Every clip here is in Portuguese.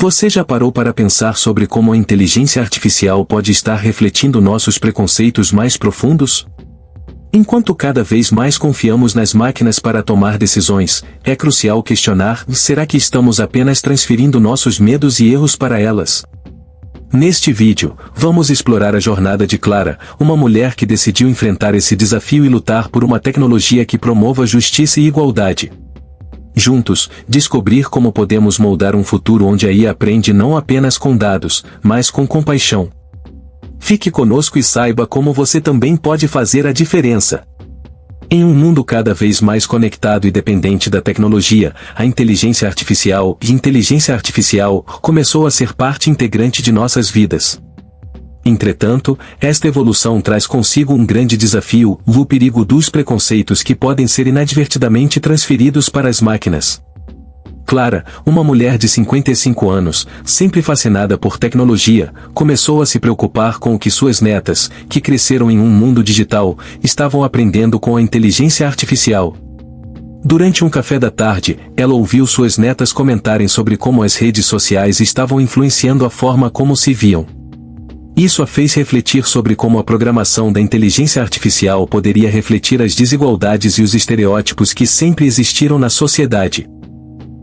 Você já parou para pensar sobre como a inteligência artificial pode estar refletindo nossos preconceitos mais profundos? Enquanto cada vez mais confiamos nas máquinas para tomar decisões, é crucial questionar: será que estamos apenas transferindo nossos medos e erros para elas? Neste vídeo, vamos explorar a jornada de Clara, uma mulher que decidiu enfrentar esse desafio e lutar por uma tecnologia que promova justiça e igualdade. Juntos, descobrir como podemos moldar um futuro onde a IA aprende não apenas com dados, mas com compaixão. Fique conosco e saiba como você também pode fazer a diferença. Em um mundo cada vez mais conectado e dependente da tecnologia, a inteligência artificial começou a ser parte integrante de nossas vidas. Entretanto, esta evolução traz consigo um grande desafio: o perigo dos preconceitos que podem ser inadvertidamente transferidos para as máquinas. Clara, uma mulher de 55 anos, sempre fascinada por tecnologia, começou a se preocupar com o que suas netas, que cresceram em um mundo digital, estavam aprendendo com a inteligência artificial. Durante um café da tarde, ela ouviu suas netas comentarem sobre como as redes sociais estavam influenciando a forma como se viam. Isso a fez refletir sobre como a programação da inteligência artificial poderia refletir as desigualdades e os estereótipos que sempre existiram na sociedade.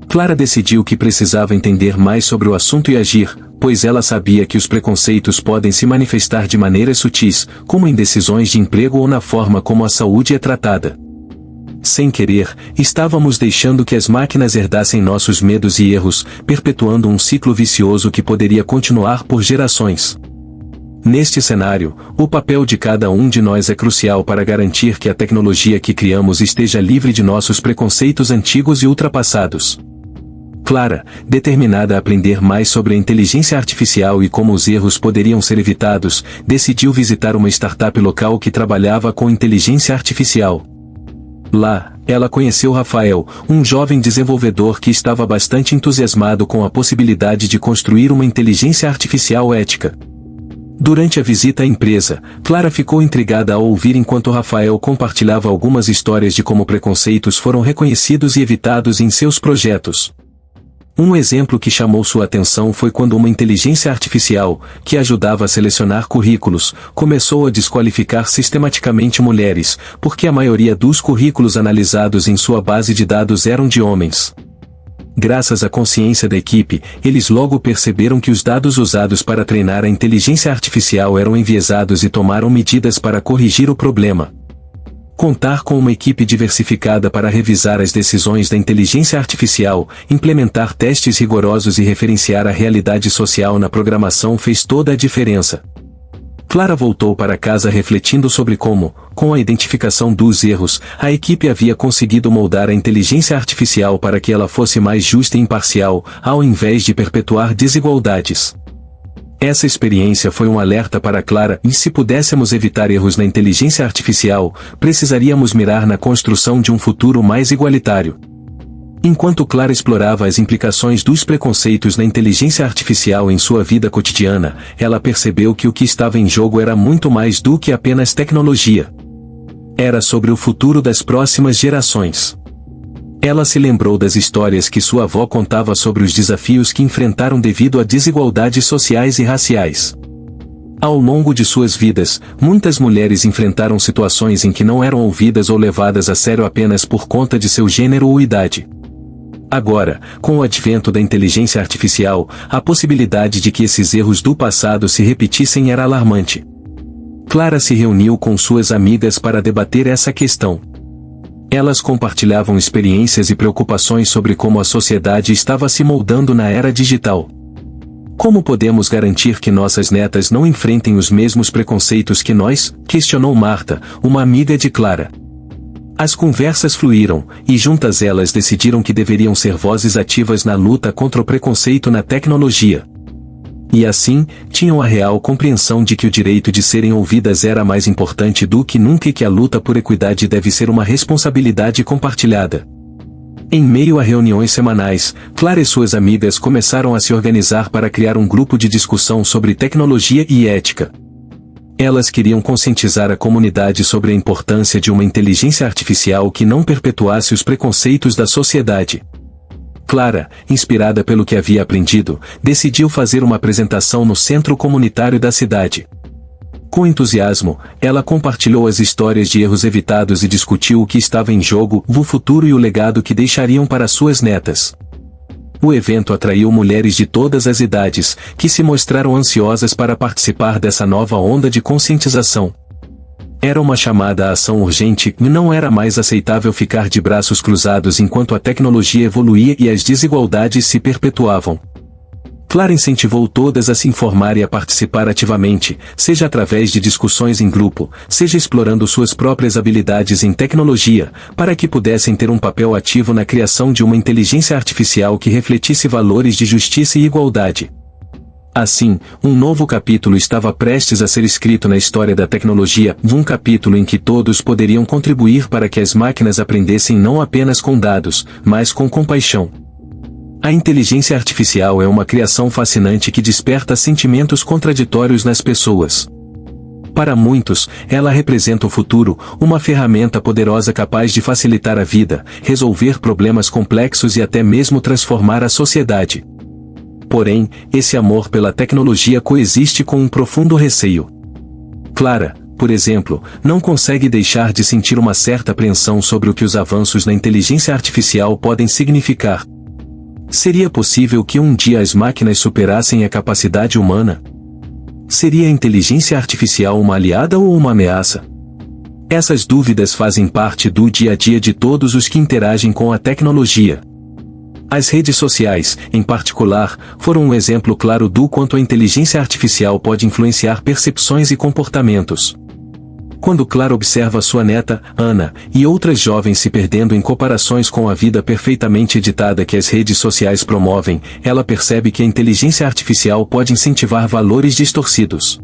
Clara decidiu que precisava entender mais sobre o assunto e agir, pois ela sabia que os preconceitos podem se manifestar de maneiras sutis, como em decisões de emprego ou na forma como a saúde é tratada. Sem querer, estávamos deixando que as máquinas herdassem nossos medos e erros, perpetuando um ciclo vicioso que poderia continuar por gerações. Neste cenário, o papel de cada um de nós é crucial para garantir que a tecnologia que criamos esteja livre de nossos preconceitos antigos e ultrapassados. Clara, determinada a aprender mais sobre a inteligência artificial e como os erros poderiam ser evitados, decidiu visitar uma startup local que trabalhava com inteligência artificial. Lá, ela conheceu Rafael, um jovem desenvolvedor que estava bastante entusiasmado com a possibilidade de construir uma inteligência artificial ética. Durante a visita à empresa, Clara ficou intrigada ao ouvir enquanto Rafael compartilhava algumas histórias de como preconceitos foram reconhecidos e evitados em seus projetos. Um exemplo que chamou sua atenção foi quando uma inteligência artificial, que ajudava a selecionar currículos, começou a desqualificar sistematicamente mulheres, porque a maioria dos currículos analisados em sua base de dados eram de homens. Graças à consciência da equipe, eles logo perceberam que os dados usados para treinar a inteligência artificial eram enviesados e tomaram medidas para corrigir o problema. Contar com uma equipe diversificada para revisar as decisões da inteligência artificial, implementar testes rigorosos e referenciar a realidade social na programação fez toda a diferença. Clara voltou para casa refletindo sobre como, com a identificação dos erros, a equipe havia conseguido moldar a inteligência artificial para que ela fosse mais justa e imparcial, ao invés de perpetuar desigualdades. Essa experiência foi um alerta para Clara, e se pudéssemos evitar erros na inteligência artificial, precisaríamos mirar na construção de um futuro mais igualitário. Enquanto Clara explorava as implicações dos preconceitos na inteligência artificial em sua vida cotidiana, ela percebeu que o que estava em jogo era muito mais do que apenas tecnologia. Era sobre o futuro das próximas gerações. Ela se lembrou das histórias que sua avó contava sobre os desafios que enfrentaram devido a desigualdades sociais e raciais. Ao longo de suas vidas, muitas mulheres enfrentaram situações em que não eram ouvidas ou levadas a sério apenas por conta de seu gênero ou idade. Agora, com o advento da inteligência artificial, a possibilidade de que esses erros do passado se repetissem era alarmante. Clara se reuniu com suas amigas para debater essa questão. Elas compartilhavam experiências e preocupações sobre como a sociedade estava se moldando na era digital. Como podemos garantir que nossas netas não enfrentem os mesmos preconceitos que nós? Questionou Marta, uma amiga de Clara. As conversas fluíram, e juntas elas decidiram que deveriam ser vozes ativas na luta contra o preconceito na tecnologia. E assim, tinham a real compreensão de que o direito de serem ouvidas era mais importante do que nunca e que a luta por equidade deve ser uma responsabilidade compartilhada. Em meio a reuniões semanais, Clara e suas amigas começaram a se organizar para criar um grupo de discussão sobre tecnologia e ética. Elas queriam conscientizar a comunidade sobre a importância de uma inteligência artificial que não perpetuasse os preconceitos da sociedade. Clara, inspirada pelo que havia aprendido, decidiu fazer uma apresentação no centro comunitário da cidade. Com entusiasmo, ela compartilhou as histórias de erros evitados e discutiu o que estava em jogo, o futuro e o legado que deixariam para suas netas. O evento atraiu mulheres de todas as idades, que se mostraram ansiosas para participar dessa nova onda de conscientização. Era uma chamada à ação urgente e não era mais aceitável ficar de braços cruzados enquanto a tecnologia evoluía e as desigualdades se perpetuavam. Clara incentivou todas a se informar e a participar ativamente, seja através de discussões em grupo, seja explorando suas próprias habilidades em tecnologia, para que pudessem ter um papel ativo na criação de uma inteligência artificial que refletisse valores de justiça e igualdade. Assim, um novo capítulo estava prestes a ser escrito na história da tecnologia, um capítulo em que todos poderiam contribuir para que as máquinas aprendessem não apenas com dados, mas com compaixão. A inteligência artificial é uma criação fascinante que desperta sentimentos contraditórios nas pessoas. Para muitos, ela representa o futuro, uma ferramenta poderosa capaz de facilitar a vida, resolver problemas complexos e até mesmo transformar a sociedade. Porém, esse amor pela tecnologia coexiste com um profundo receio. Clara, por exemplo, não consegue deixar de sentir uma certa apreensão sobre o que os avanços na inteligência artificial podem significar. Seria possível que um dia as máquinas superassem a capacidade humana? Seria a inteligência artificial uma aliada ou uma ameaça? Essas dúvidas fazem parte do dia a dia de todos os que interagem com a tecnologia. As redes sociais, em particular, foram um exemplo claro do quanto a inteligência artificial pode influenciar percepções e comportamentos. Quando Clara observa sua neta, Ana, e outras jovens se perdendo em comparações com a vida perfeitamente editada que as redes sociais promovem, ela percebe que a inteligência artificial pode incentivar valores distorcidos.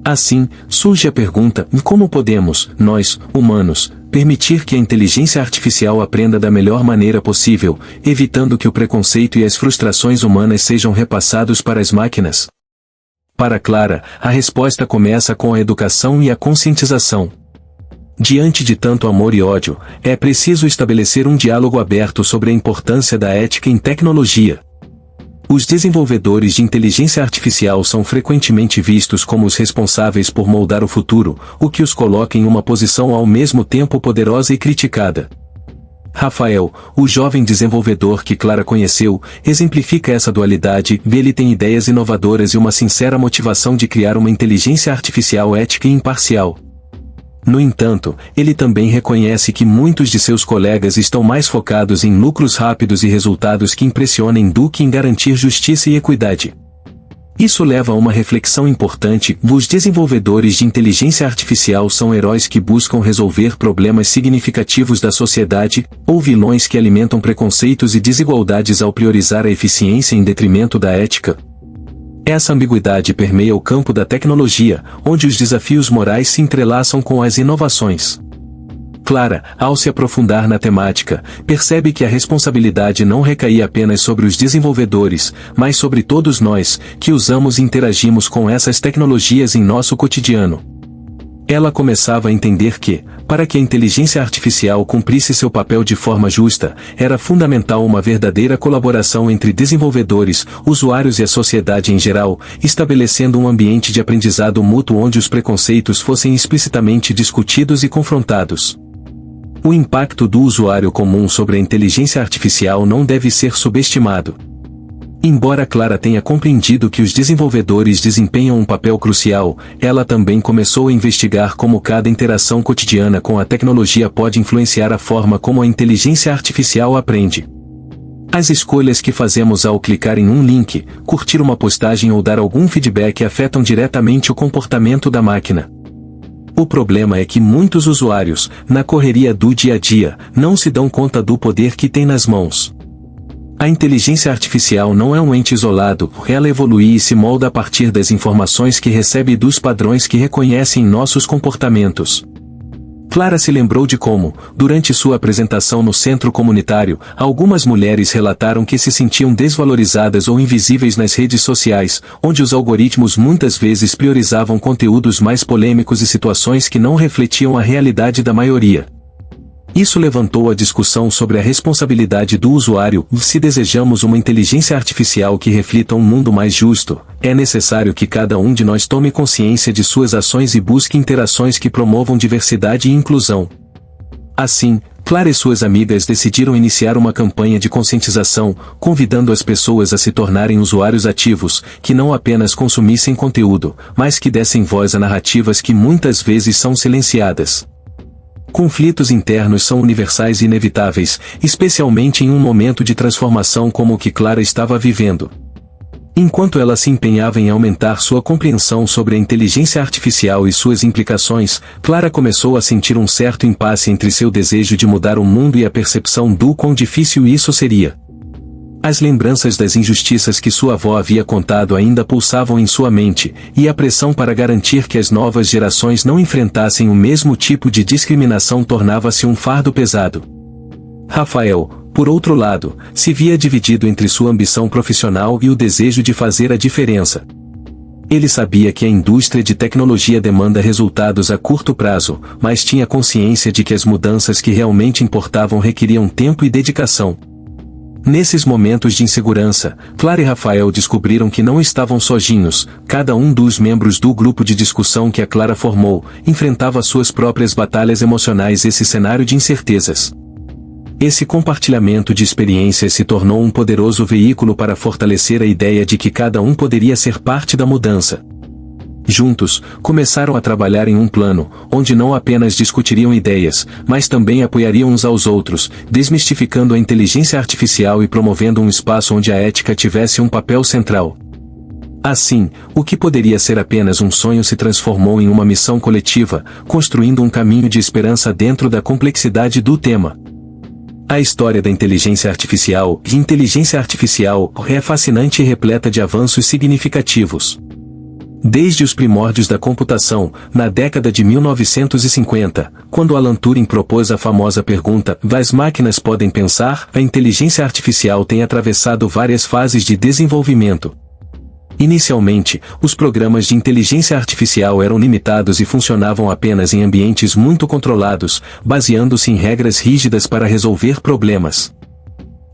Assim, surge a pergunta: como podemos, nós, humanos, permitir que a inteligência artificial aprenda da melhor maneira possível, evitando que o preconceito e as frustrações humanas sejam repassados para as máquinas? Para Clara, a resposta começa com a educação e a conscientização. Diante de tanto amor e ódio, é preciso estabelecer um diálogo aberto sobre a importância da ética em tecnologia. Os desenvolvedores de inteligência artificial são frequentemente vistos como os responsáveis por moldar o futuro, o que os coloca em uma posição ao mesmo tempo poderosa e criticada. Rafael, o jovem desenvolvedor que Clara conheceu, exemplifica essa dualidade. Ele tem ideias inovadoras e uma sincera motivação de criar uma inteligência artificial ética e imparcial. No entanto, ele também reconhece que muitos de seus colegas estão mais focados em lucros rápidos e resultados que impressionem do que em garantir justiça e equidade. Isso leva a uma reflexão importante: os desenvolvedores de inteligência artificial são heróis que buscam resolver problemas significativos da sociedade, ou vilões que alimentam preconceitos e desigualdades ao priorizar a eficiência em detrimento da ética? Essa ambiguidade permeia o campo da tecnologia, onde os desafios morais se entrelaçam com as inovações. Clara, ao se aprofundar na temática, percebe que a responsabilidade não recaía apenas sobre os desenvolvedores, mas sobre todos nós, que usamos e interagimos com essas tecnologias em nosso cotidiano. Ela começava a entender que, para que a inteligência artificial cumprisse seu papel de forma justa, era fundamental uma verdadeira colaboração entre desenvolvedores, usuários e a sociedade em geral, estabelecendo um ambiente de aprendizado mútuo onde os preconceitos fossem explicitamente discutidos e confrontados. O impacto do usuário comum sobre a inteligência artificial não deve ser subestimado. Embora Clara tenha compreendido que os desenvolvedores desempenham um papel crucial, ela também começou a investigar como cada interação cotidiana com a tecnologia pode influenciar a forma como a inteligência artificial aprende. As escolhas que fazemos ao clicar em um link, curtir uma postagem ou dar algum feedback afetam diretamente o comportamento da máquina. O problema é que muitos usuários, na correria do dia a dia, não se dão conta do poder que têm nas mãos. A inteligência artificial não é um ente isolado, ela evolui e se molda a partir das informações que recebe e dos padrões que reconhece em nossos comportamentos. Clara se lembrou de como, durante sua apresentação no centro comunitário, algumas mulheres relataram que se sentiam desvalorizadas ou invisíveis nas redes sociais, onde os algoritmos muitas vezes priorizavam conteúdos mais polêmicos e situações que não refletiam a realidade da maioria. Isso levantou a discussão sobre a responsabilidade do usuário. Se desejamos uma inteligência artificial que reflita um mundo mais justo, é necessário que cada um de nós tome consciência de suas ações e busque interações que promovam diversidade e inclusão. Assim, Clara e suas amigas decidiram iniciar uma campanha de conscientização, convidando as pessoas a se tornarem usuários ativos, que não apenas consumissem conteúdo, mas que dessem voz a narrativas que muitas vezes são silenciadas. Conflitos internos são universais e inevitáveis, especialmente em um momento de transformação como o que Clara estava vivendo. Enquanto ela se empenhava em aumentar sua compreensão sobre a inteligência artificial e suas implicações, Clara começou a sentir um certo impasse entre seu desejo de mudar o mundo e a percepção do quão difícil isso seria. As lembranças das injustiças que sua avó havia contado ainda pulsavam em sua mente, e a pressão para garantir que as novas gerações não enfrentassem o mesmo tipo de discriminação tornava-se um fardo pesado. Rafael, por outro lado, se via dividido entre sua ambição profissional e o desejo de fazer a diferença. Ele sabia que a indústria de tecnologia demanda resultados a curto prazo, mas tinha consciência de que as mudanças que realmente importavam requeriam tempo e dedicação. Nesses momentos de insegurança, Clara e Rafael descobriram que não estavam sozinhos. Cada um dos membros do grupo de discussão que a Clara formou enfrentava suas próprias batalhas emocionais nesse cenário de incertezas. Esse compartilhamento de experiências se tornou um poderoso veículo para fortalecer a ideia de que cada um poderia ser parte da mudança. Juntos, começaram a trabalhar em um plano, onde não apenas discutiriam ideias, mas também apoiariam uns aos outros, desmistificando a inteligência artificial e promovendo um espaço onde a ética tivesse um papel central. Assim, o que poderia ser apenas um sonho se transformou em uma missão coletiva, construindo um caminho de esperança dentro da complexidade do tema. A história da inteligência artificial é fascinante e repleta de avanços significativos. Desde os primórdios da computação, na década de 1950, quando Alan Turing propôs a famosa pergunta: "As máquinas podem pensar?", a inteligência artificial tem atravessado várias fases de desenvolvimento. Inicialmente, os programas de inteligência artificial eram limitados e funcionavam apenas em ambientes muito controlados, baseando-se em regras rígidas para resolver problemas.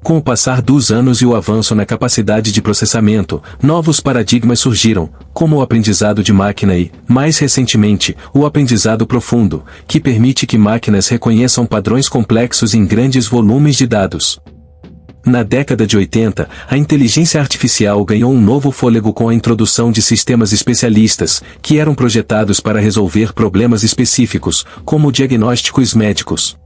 Com o passar dos anos e o avanço na capacidade de processamento, novos paradigmas surgiram, como o aprendizado de máquina e, mais recentemente, o aprendizado profundo, que permite que máquinas reconheçam padrões complexos em grandes volumes de dados. Na década de 80, a inteligência artificial ganhou um novo fôlego com a introdução de sistemas especialistas, que eram projetados para resolver problemas específicos, como diagnósticos médicos.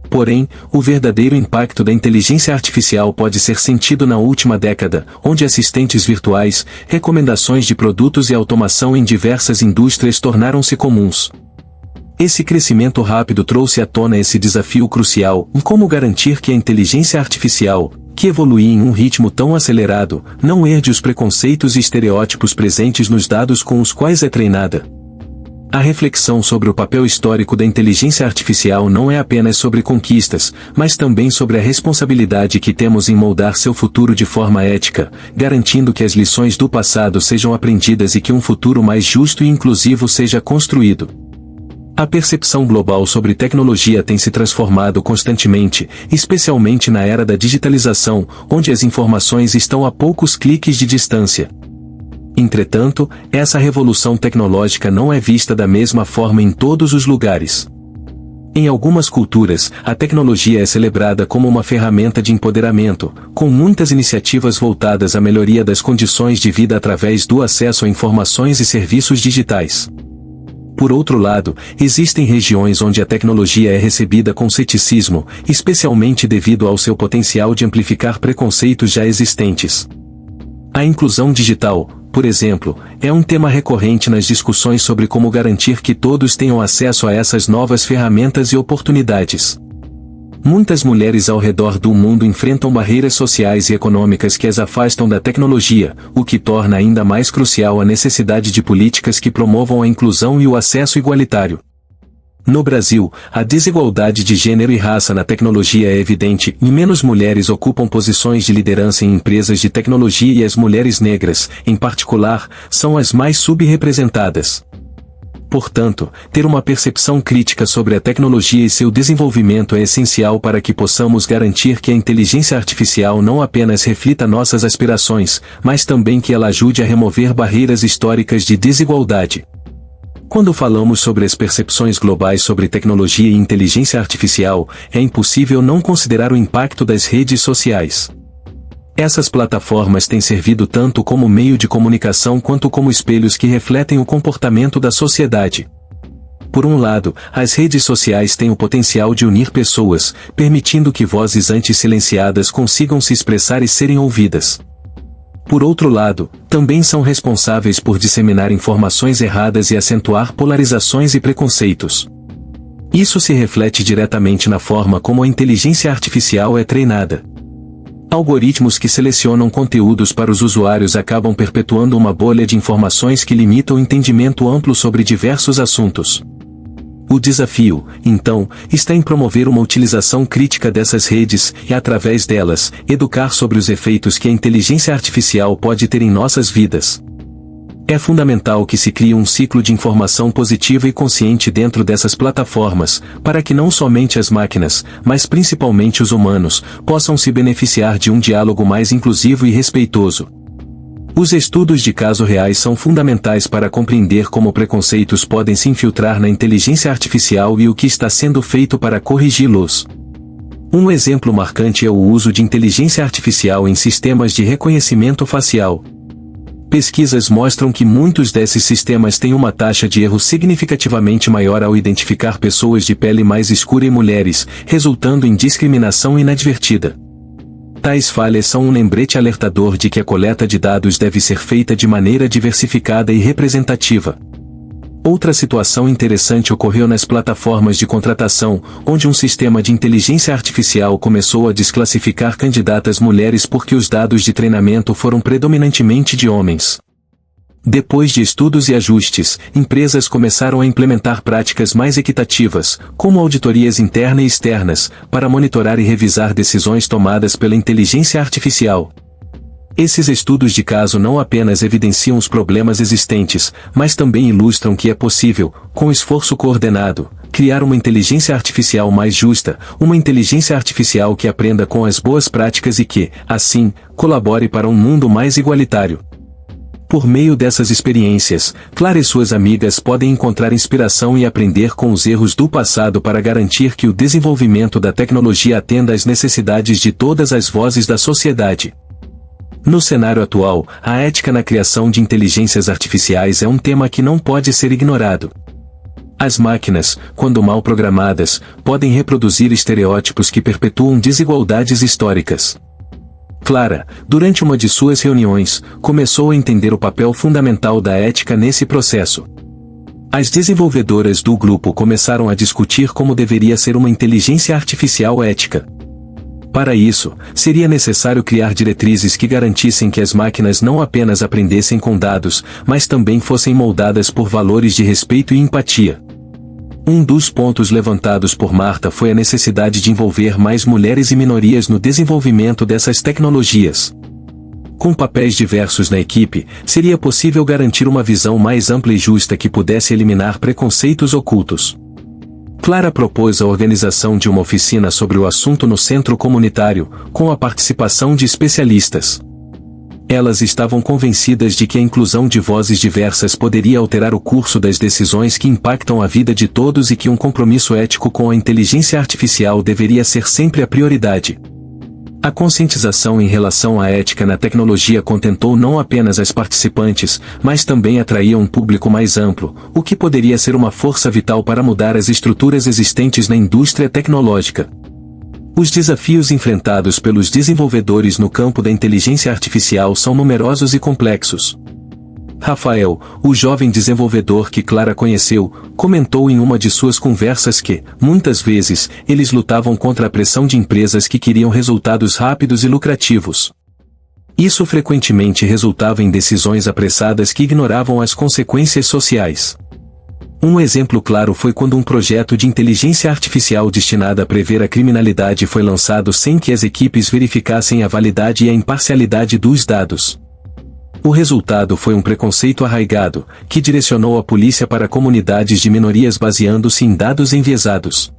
Porém, o verdadeiro impacto da inteligência artificial pode ser sentido na última década, onde assistentes virtuais, recomendações de produtos e automação em diversas indústrias tornaram-se comuns. Esse crescimento rápido trouxe à tona esse desafio crucial: como garantir que a inteligência artificial, que evolui em um ritmo tão acelerado, não herde os preconceitos e estereótipos presentes nos dados com os quais é treinada. A reflexão sobre o papel histórico da inteligência artificial não é apenas sobre conquistas, mas também sobre a responsabilidade que temos em moldar seu futuro de forma ética, garantindo que as lições do passado sejam aprendidas e que um futuro mais justo e inclusivo seja construído. A percepção global sobre tecnologia tem se transformado constantemente, especialmente na era da digitalização, onde as informações estão a poucos cliques de distância. Entretanto, essa revolução tecnológica não é vista da mesma forma em todos os lugares. Em algumas culturas, a tecnologia é celebrada como uma ferramenta de empoderamento, com muitas iniciativas voltadas à melhoria das condições de vida através do acesso a informações e serviços digitais. Por outro lado, existem regiões onde a tecnologia é recebida com ceticismo, especialmente devido ao seu potencial de amplificar preconceitos já existentes. A inclusão digital, por exemplo, é um tema recorrente nas discussões sobre como garantir que todos tenham acesso a essas novas ferramentas e oportunidades. Muitas mulheres ao redor do mundo enfrentam barreiras sociais e econômicas que as afastam da tecnologia, o que torna ainda mais crucial a necessidade de políticas que promovam a inclusão e o acesso igualitário. No Brasil, a desigualdade de gênero e raça na tecnologia é evidente, e menos mulheres ocupam posições de liderança em empresas de tecnologia e as mulheres negras, em particular, são as mais subrepresentadas. Portanto, ter uma percepção crítica sobre a tecnologia e seu desenvolvimento é essencial para que possamos garantir que a inteligência artificial não apenas reflita nossas aspirações, mas também que ela ajude a remover barreiras históricas de desigualdade. Quando falamos sobre as percepções globais sobre tecnologia e inteligência artificial, é impossível não considerar o impacto das redes sociais. Essas plataformas têm servido tanto como meio de comunicação quanto como espelhos que refletem o comportamento da sociedade. Por um lado, as redes sociais têm o potencial de unir pessoas, permitindo que vozes antes silenciadas consigam se expressar e serem ouvidas. Por outro lado, também são responsáveis por disseminar informações erradas e acentuar polarizações e preconceitos. Isso se reflete diretamente na forma como a inteligência artificial é treinada. Algoritmos que selecionam conteúdos para os usuários acabam perpetuando uma bolha de informações que limita o entendimento amplo sobre diversos assuntos. O desafio, então, está em promover uma utilização crítica dessas redes e, através delas, educar sobre os efeitos que a inteligência artificial pode ter em nossas vidas. É fundamental que se crie um ciclo de informação positiva e consciente dentro dessas plataformas, para que não somente as máquinas, mas principalmente os humanos, possam se beneficiar de um diálogo mais inclusivo e respeitoso. Os estudos de caso reais são fundamentais para compreender como preconceitos podem se infiltrar na inteligência artificial e o que está sendo feito para corrigi-los. Um exemplo marcante é o uso de inteligência artificial em sistemas de reconhecimento facial. Pesquisas mostram que muitos desses sistemas têm uma taxa de erro significativamente maior ao identificar pessoas de pele mais escura e mulheres, resultando em discriminação inadvertida. Tais falhas são um lembrete alertador de que a coleta de dados deve ser feita de maneira diversificada e representativa. Outra situação interessante ocorreu nas plataformas de contratação, onde um sistema de inteligência artificial começou a desclassificar candidatas mulheres porque os dados de treinamento foram predominantemente de homens. Depois de estudos e ajustes, empresas começaram a implementar práticas mais equitativas, como auditorias internas e externas, para monitorar e revisar decisões tomadas pela inteligência artificial. Esses estudos de caso não apenas evidenciam os problemas existentes, mas também ilustram que é possível, com esforço coordenado, criar uma inteligência artificial mais justa, uma inteligência artificial que aprenda com as boas práticas e que, assim, colabore para um mundo mais igualitário. Por meio dessas experiências, Clara e suas amigas podem encontrar inspiração e aprender com os erros do passado para garantir que o desenvolvimento da tecnologia atenda às necessidades de todas as vozes da sociedade. No cenário atual, a ética na criação de inteligências artificiais é um tema que não pode ser ignorado. As máquinas, quando mal programadas, podem reproduzir estereótipos que perpetuam desigualdades históricas. Clara, durante uma de suas reuniões, começou a entender o papel fundamental da ética nesse processo. As desenvolvedoras do grupo começaram a discutir como deveria ser uma inteligência artificial ética. Para isso, seria necessário criar diretrizes que garantissem que as máquinas não apenas aprendessem com dados, mas também fossem moldadas por valores de respeito e empatia. Um dos pontos levantados por Marta foi a necessidade de envolver mais mulheres e minorias no desenvolvimento dessas tecnologias. Com papéis diversos na equipe, seria possível garantir uma visão mais ampla e justa que pudesse eliminar preconceitos ocultos. Clara propôs a organização de uma oficina sobre o assunto no centro comunitário, com a participação de especialistas. Elas estavam convencidas de que a inclusão de vozes diversas poderia alterar o curso das decisões que impactam a vida de todos e que um compromisso ético com a inteligência artificial deveria ser sempre a prioridade. A conscientização em relação à ética na tecnologia contentou não apenas as participantes, mas também atraía um público mais amplo, o que poderia ser uma força vital para mudar as estruturas existentes na indústria tecnológica. Os desafios enfrentados pelos desenvolvedores no campo da inteligência artificial são numerosos e complexos. Rafael, o jovem desenvolvedor que Clara conheceu, comentou em uma de suas conversas que, muitas vezes, eles lutavam contra a pressão de empresas que queriam resultados rápidos e lucrativos. Isso frequentemente resultava em decisões apressadas que ignoravam as consequências sociais. Um exemplo claro foi quando um projeto de inteligência artificial destinado a prever a criminalidade foi lançado sem que as equipes verificassem a validade e a imparcialidade dos dados. O resultado foi um preconceito arraigado, que direcionou a polícia para comunidades de minorias baseando-se em dados enviesados.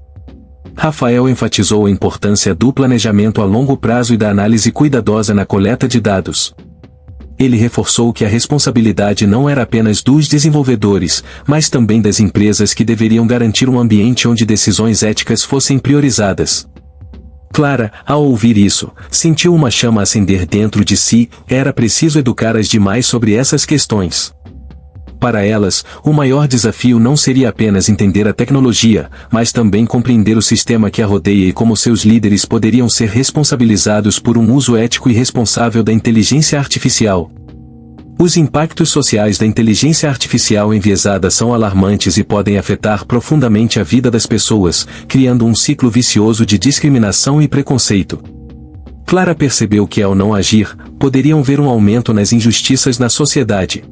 Rafael enfatizou a importância do planejamento a longo prazo e da análise cuidadosa na coleta de dados. Ele reforçou que a responsabilidade não era apenas dos desenvolvedores, mas também das empresas que deveriam garantir um ambiente onde decisões éticas fossem priorizadas. Clara, ao ouvir isso, sentiu uma chama acender dentro de si, era preciso educar as demais sobre essas questões. Para elas, o maior desafio não seria apenas entender a tecnologia, mas também compreender o sistema que a rodeia e como seus líderes poderiam ser responsabilizados por um uso ético e responsável da inteligência artificial. Os impactos sociais da inteligência artificial enviesada são alarmantes e podem afetar profundamente a vida das pessoas, criando um ciclo vicioso de discriminação e preconceito. Clara percebeu que ao não agir, poderiam ver um aumento nas injustiças na sociedade.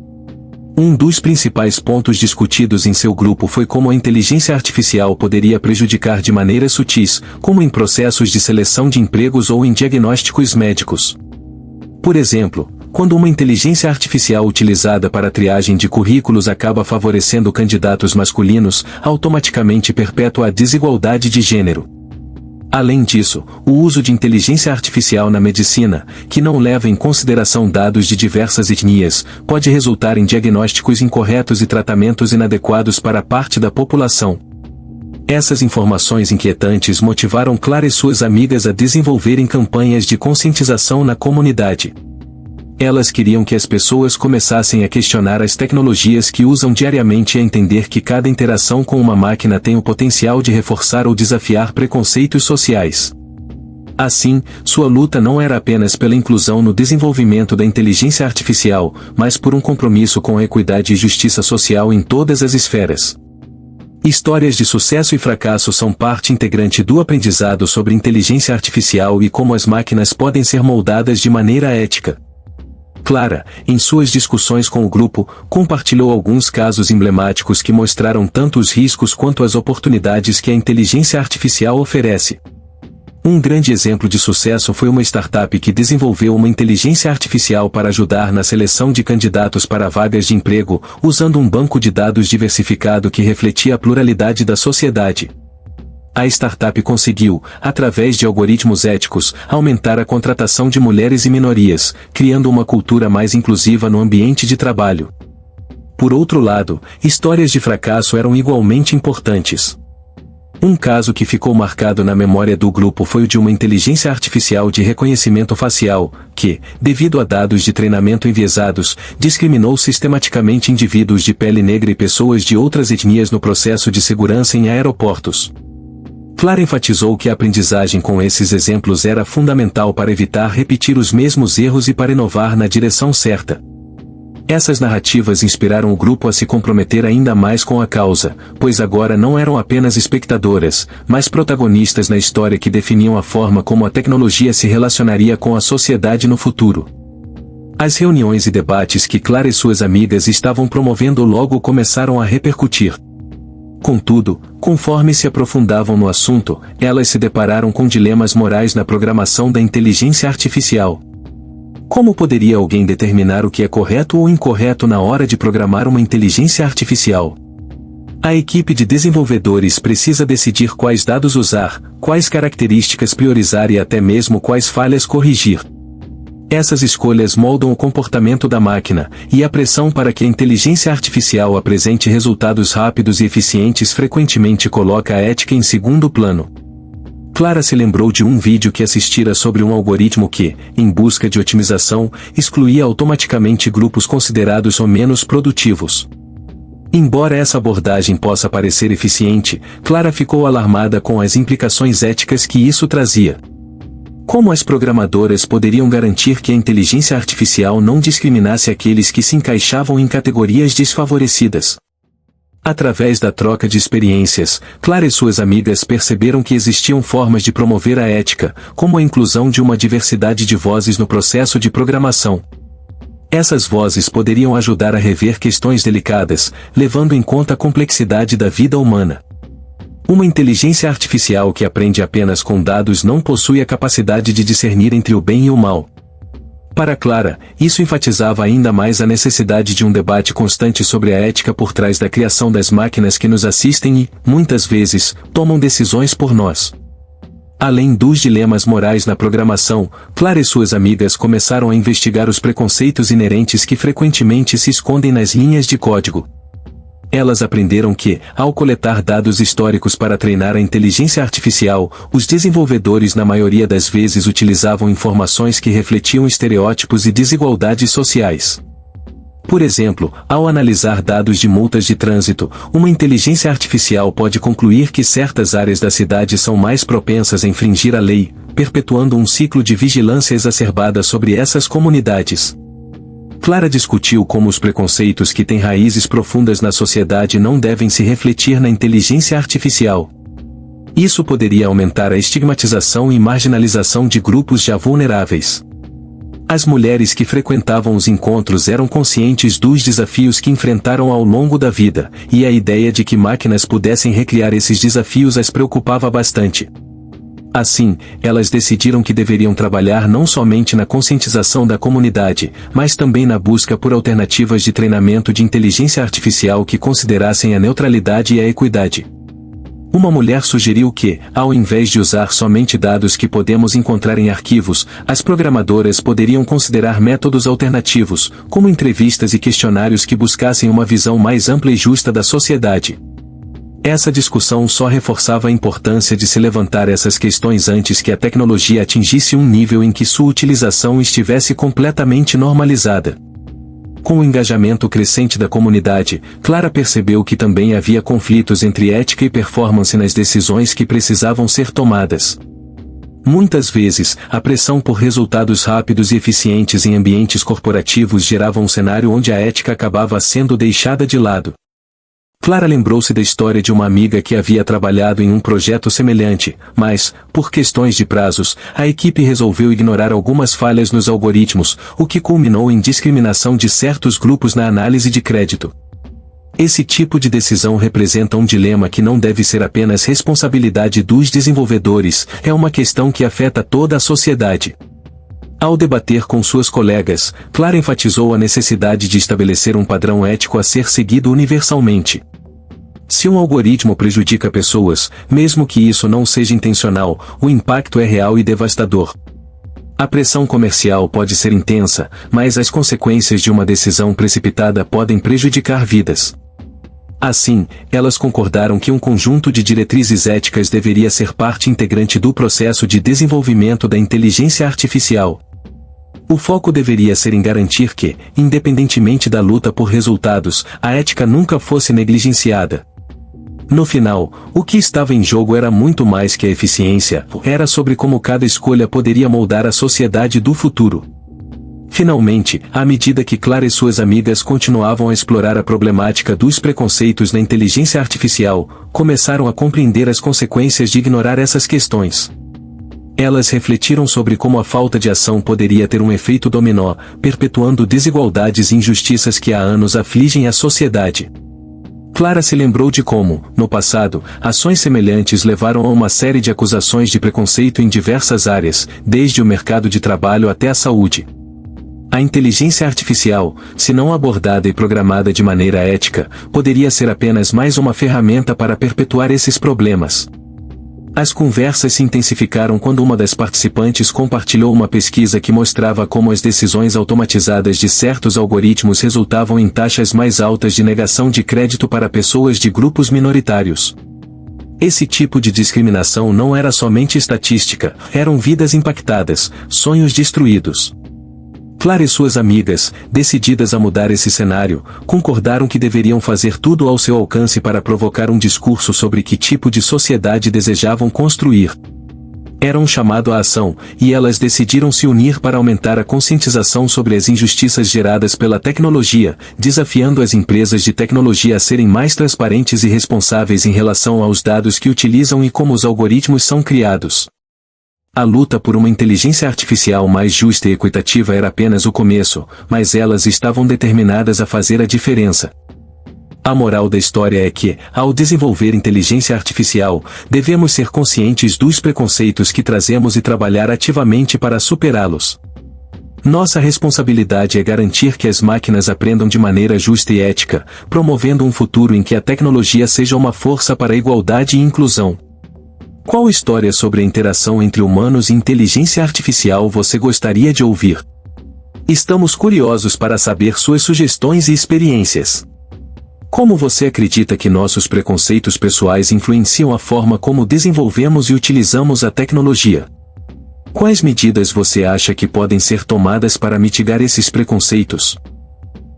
Um dos principais pontos discutidos em seu grupo foi como a inteligência artificial poderia prejudicar de maneiras sutis, como em processos de seleção de empregos ou em diagnósticos médicos. Por exemplo, quando uma inteligência artificial utilizada para a triagem de currículos acaba favorecendo candidatos masculinos, automaticamente perpetua a desigualdade de gênero. Além disso, o uso de inteligência artificial na medicina, que não leva em consideração dados de diversas etnias, pode resultar em diagnósticos incorretos e tratamentos inadequados para parte da população. Essas informações inquietantes motivaram Clara e suas amigas a desenvolverem campanhas de conscientização na comunidade. Elas queriam que as pessoas começassem a questionar as tecnologias que usam diariamente e a entender que cada interação com uma máquina tem o potencial de reforçar ou desafiar preconceitos sociais. Assim, sua luta não era apenas pela inclusão no desenvolvimento da inteligência artificial, mas por um compromisso com a equidade e justiça social em todas as esferas. Histórias de sucesso e fracasso são parte integrante do aprendizado sobre inteligência artificial e como as máquinas podem ser moldadas de maneira ética. Clara, em suas discussões com o grupo, compartilhou alguns casos emblemáticos que mostraram tanto os riscos quanto as oportunidades que a inteligência artificial oferece. Um grande exemplo de sucesso foi uma startup que desenvolveu uma inteligência artificial para ajudar na seleção de candidatos para vagas de emprego, usando um banco de dados diversificado que refletia a pluralidade da sociedade. A startup conseguiu, através de algoritmos éticos, aumentar a contratação de mulheres e minorias, criando uma cultura mais inclusiva no ambiente de trabalho. Por outro lado, histórias de fracasso eram igualmente importantes. Um caso que ficou marcado na memória do grupo foi o de uma inteligência artificial de reconhecimento facial, que, devido a dados de treinamento enviesados, discriminou sistematicamente indivíduos de pele negra e pessoas de outras etnias no processo de segurança em aeroportos. Clara enfatizou que a aprendizagem com esses exemplos era fundamental para evitar repetir os mesmos erros e para inovar na direção certa. Essas narrativas inspiraram o grupo a se comprometer ainda mais com a causa, pois agora não eram apenas espectadoras, mas protagonistas na história que definiam a forma como a tecnologia se relacionaria com a sociedade no futuro. As reuniões e debates que Clara e suas amigas estavam promovendo logo começaram a repercutir. Contudo, conforme se aprofundavam no assunto, elas se depararam com dilemas morais na programação da inteligência artificial. Como poderia alguém determinar o que é correto ou incorreto na hora de programar uma inteligência artificial? A equipe de desenvolvedores precisa decidir quais dados usar, quais características priorizar e até mesmo quais falhas corrigir. Essas escolhas moldam o comportamento da máquina, e a pressão para que a inteligência artificial apresente resultados rápidos e eficientes frequentemente coloca a ética em segundo plano. Clara se lembrou de um vídeo que assistira sobre um algoritmo que, em busca de otimização, excluía automaticamente grupos considerados ou menos produtivos. Embora essa abordagem possa parecer eficiente, Clara ficou alarmada com as implicações éticas que isso trazia. Como as programadoras poderiam garantir que a inteligência artificial não discriminasse aqueles que se encaixavam em categorias desfavorecidas? Através da troca de experiências, Clara e suas amigas perceberam que existiam formas de promover a ética, como a inclusão de uma diversidade de vozes no processo de programação. Essas vozes poderiam ajudar a rever questões delicadas, levando em conta a complexidade da vida humana. Uma inteligência artificial que aprende apenas com dados não possui a capacidade de discernir entre o bem e o mal. Para Clara, isso enfatizava ainda mais a necessidade de um debate constante sobre a ética por trás da criação das máquinas que nos assistem e, muitas vezes, tomam decisões por nós. Além dos dilemas morais na programação, Clara e suas amigas começaram a investigar os preconceitos inerentes que frequentemente se escondem nas linhas de código. Elas aprenderam que, ao coletar dados históricos para treinar a inteligência artificial, os desenvolvedores na maioria das vezes utilizavam informações que refletiam estereótipos e desigualdades sociais. Por exemplo, ao analisar dados de multas de trânsito, uma inteligência artificial pode concluir que certas áreas da cidade são mais propensas a infringir a lei, perpetuando um ciclo de vigilância exacerbada sobre essas comunidades. Clara discutiu como os preconceitos que têm raízes profundas na sociedade não devem se refletir na inteligência artificial. Isso poderia aumentar a estigmatização e marginalização de grupos já vulneráveis. As mulheres que frequentavam os encontros eram conscientes dos desafios que enfrentaram ao longo da vida, e a ideia de que máquinas pudessem recriar esses desafios as preocupava bastante. Assim, elas decidiram que deveriam trabalhar não somente na conscientização da comunidade, mas também na busca por alternativas de treinamento de inteligência artificial que considerassem a neutralidade e a equidade. Uma mulher sugeriu que, ao invés de usar somente dados que podemos encontrar em arquivos, as programadoras poderiam considerar métodos alternativos, como entrevistas e questionários que buscassem uma visão mais ampla e justa da sociedade. Essa discussão só reforçava a importância de se levantar essas questões antes que a tecnologia atingisse um nível em que sua utilização estivesse completamente normalizada. Com o engajamento crescente da comunidade, Clara percebeu que também havia conflitos entre ética e performance nas decisões que precisavam ser tomadas. Muitas vezes, a pressão por resultados rápidos e eficientes em ambientes corporativos gerava um cenário onde a ética acabava sendo deixada de lado. Clara lembrou-se da história de uma amiga que havia trabalhado em um projeto semelhante, mas, por questões de prazos, a equipe resolveu ignorar algumas falhas nos algoritmos, o que culminou em discriminação de certos grupos na análise de crédito. Esse tipo de decisão representa um dilema que não deve ser apenas responsabilidade dos desenvolvedores, é uma questão que afeta toda a sociedade. Ao debater com suas colegas, Clara enfatizou a necessidade de estabelecer um padrão ético a ser seguido universalmente. Se um algoritmo prejudica pessoas, mesmo que isso não seja intencional, o impacto é real e devastador. A pressão comercial pode ser intensa, mas as consequências de uma decisão precipitada podem prejudicar vidas. Assim, elas concordaram que um conjunto de diretrizes éticas deveria ser parte integrante do processo de desenvolvimento da inteligência artificial. O foco deveria ser em garantir que, independentemente da luta por resultados, a ética nunca fosse negligenciada. No final, o que estava em jogo era muito mais que a eficiência, era sobre como cada escolha poderia moldar a sociedade do futuro. Finalmente, à medida que Clara e suas amigas continuavam a explorar a problemática dos preconceitos na inteligência artificial, começaram a compreender as consequências de ignorar essas questões. Elas refletiram sobre como a falta de ação poderia ter um efeito dominó, perpetuando desigualdades e injustiças que há anos afligem a sociedade. Clara se lembrou de como, no passado, ações semelhantes levaram a uma série de acusações de preconceito em diversas áreas, desde o mercado de trabalho até a saúde. A inteligência artificial, se não abordada e programada de maneira ética, poderia ser apenas mais uma ferramenta para perpetuar esses problemas. As conversas se intensificaram quando uma das participantes compartilhou uma pesquisa que mostrava como as decisões automatizadas de certos algoritmos resultavam em taxas mais altas de negação de crédito para pessoas de grupos minoritários. Esse tipo de discriminação não era somente estatística, eram vidas impactadas, sonhos destruídos. Clara e suas amigas, decididas a mudar esse cenário, concordaram que deveriam fazer tudo ao seu alcance para provocar um discurso sobre que tipo de sociedade desejavam construir. Era um chamado à ação, e elas decidiram se unir para aumentar a conscientização sobre as injustiças geradas pela tecnologia, desafiando as empresas de tecnologia a serem mais transparentes e responsáveis em relação aos dados que utilizam e como os algoritmos são criados. A luta por uma inteligência artificial mais justa e equitativa era apenas o começo, mas elas estavam determinadas a fazer a diferença. A moral da história é que, ao desenvolver inteligência artificial, devemos ser conscientes dos preconceitos que trazemos e trabalhar ativamente para superá-los. Nossa responsabilidade é garantir que as máquinas aprendam de maneira justa e ética, promovendo um futuro em que a tecnologia seja uma força para a igualdade e inclusão. Qual história sobre a interação entre humanos e inteligência artificial você gostaria de ouvir? Estamos curiosos para saber suas sugestões e experiências. Como você acredita que nossos preconceitos pessoais influenciam a forma como desenvolvemos e utilizamos a tecnologia? Quais medidas você acha que podem ser tomadas para mitigar esses preconceitos?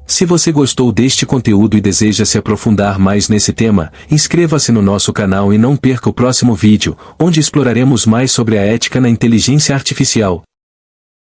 Se você gostou deste conteúdo e deseja se aprofundar mais nesse tema, inscreva-se no nosso canal e não perca o próximo vídeo, onde exploraremos mais sobre a ética na inteligência artificial.